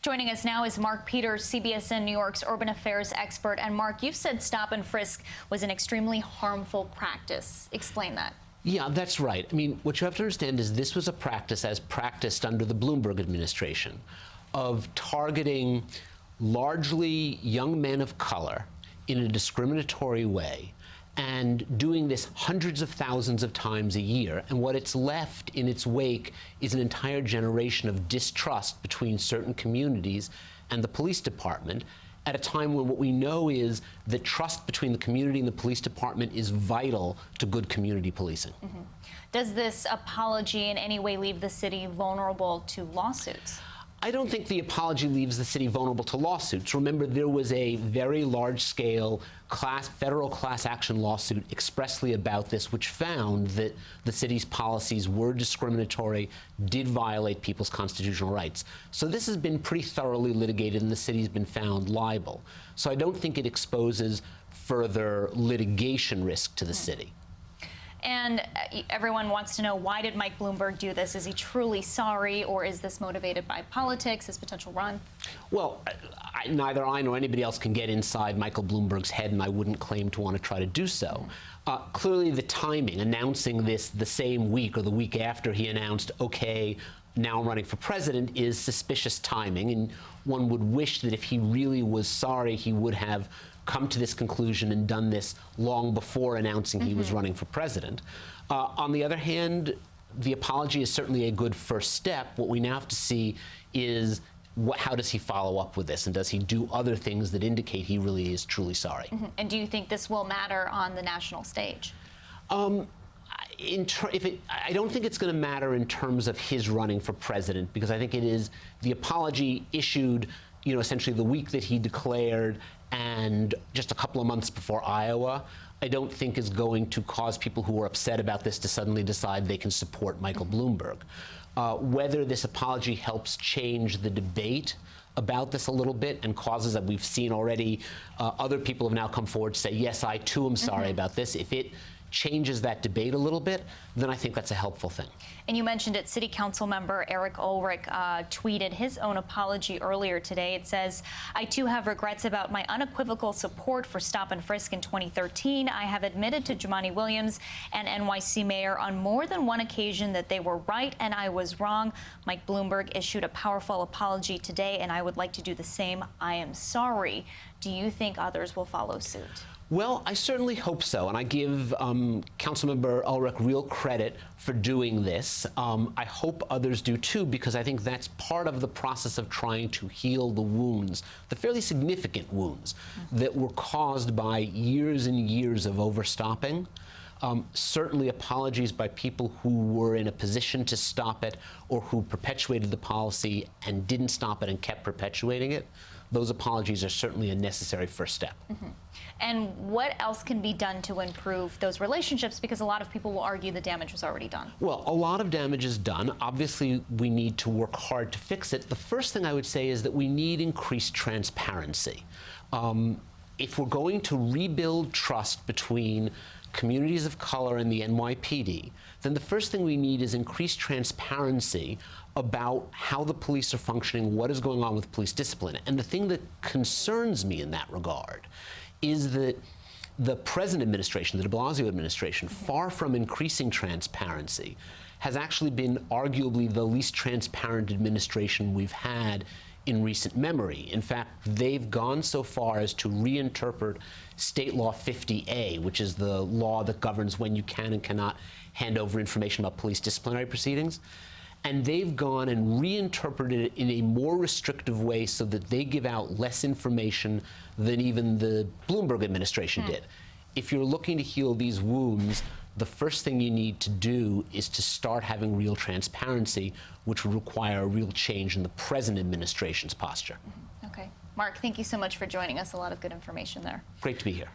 Joining us now is Mark Peters, CBSN New York's urban affairs expert. And Mark, you've said stop and frisk was an extremely harmful practice. Explain that. Yeah, that's right. I mean, what you have to understand is this was a practice as practiced under the Bloomberg administration of targeting largely young men of color in a discriminatory way and doing this hundreds of thousands of times a year. And what it's left in its wake is an entire generation of distrust between certain communities and the police department at a time when what we know is that trust between the community and the police department is vital to good community policing. Mm-hmm. Does this apology in any way leave the city vulnerable to lawsuits? I don't think the apology leaves the city vulnerable to lawsuits. Remember, there was a very large-scale federal class action lawsuit expressly about this, which found that the city's policies were discriminatory, did violate people's constitutional rights. So this has been pretty thoroughly litigated, and the city's been found liable. So I don't think it exposes further litigation risk to the city. And everyone wants to know, why did Mike Bloomberg do this? Is he truly sorry, or is this motivated by politics, his potential run? Well, neither I nor anybody else can get inside Michael Bloomberg's head, and I wouldn't claim to want to try to do so. Clearly, the timing, announcing this the same week or the week after he announced, okay, now I'm running for president, is suspicious timing, and one would wish that if he really was sorry, he would have come to this conclusion and done this long before announcing he was running for president. On the other hand, the apology is certainly a good first step. What we now have to see is how does he follow up with this, and does he do other things that indicate he really is truly sorry? And do you think this will matter on the national stage? I don't think it's going to matter in terms of his running for president, because I think it is the apology issued, essentially the week that he declared and just a couple of months before Iowa, I don't think is going to cause people who are upset about this to suddenly decide they can support Michael Bloomberg. Whether this apology helps change the debate about this a little bit and causes that we've seen already, other people have now come forward to say, yes, I too am sorry about this. If it changes that debate a little bit, then I think that's a helpful thing. And you mentioned it, City Council member Eric Ulrich tweeted his own apology earlier today. It says, I too have regrets about my unequivocal support for stop and frisk in 2013. I have admitted to Jumaane Williams and NYC Mayor on more than one occasion that they were right and I was wrong. Mike Bloomberg issued a powerful apology today, and I would like to do the same. I am sorry. Do you think others will follow suit? Well, I certainly hope so, and I give Councilmember Ulrich real credit for doing this. I hope others do too, because I think that's part of the process of trying to heal the wounds, the fairly significant wounds that were caused by years and years of overstopping. Certainly apologies by people who were in a position to stop it or who perpetuated the policy and didn't stop it and kept perpetuating it. Those apologies are certainly a necessary first step. And what else can be done to improve those relationships? Because a lot of people will argue the damage was already done. Well, a lot of damage is done. Obviously, we need to work hard to fix it. The first thing I would say is that we need increased transparency. If we're going to rebuild trust between communities of color and the NYPD, then the first thing we need is increased transparency about how the police are functioning, what is going on with police discipline. And the thing that concerns me in that regard is that the present administration, the de Blasio administration, far from increasing transparency, has actually been arguably the least transparent administration we've had in recent memory. In fact, they've gone so far as to reinterpret State Law 50A, which is the law that governs when you can and cannot hand over information about police disciplinary proceedings. And they've gone and reinterpreted it in a more restrictive way so that they give out less information than even the Bloomberg administration did. If you're looking to heal these wounds, the first thing you need to do is to start having real transparency, which would require a real change in the present administration's posture. Okay. Mark, thank you so much for joining us. A lot of good information there. Great to be here.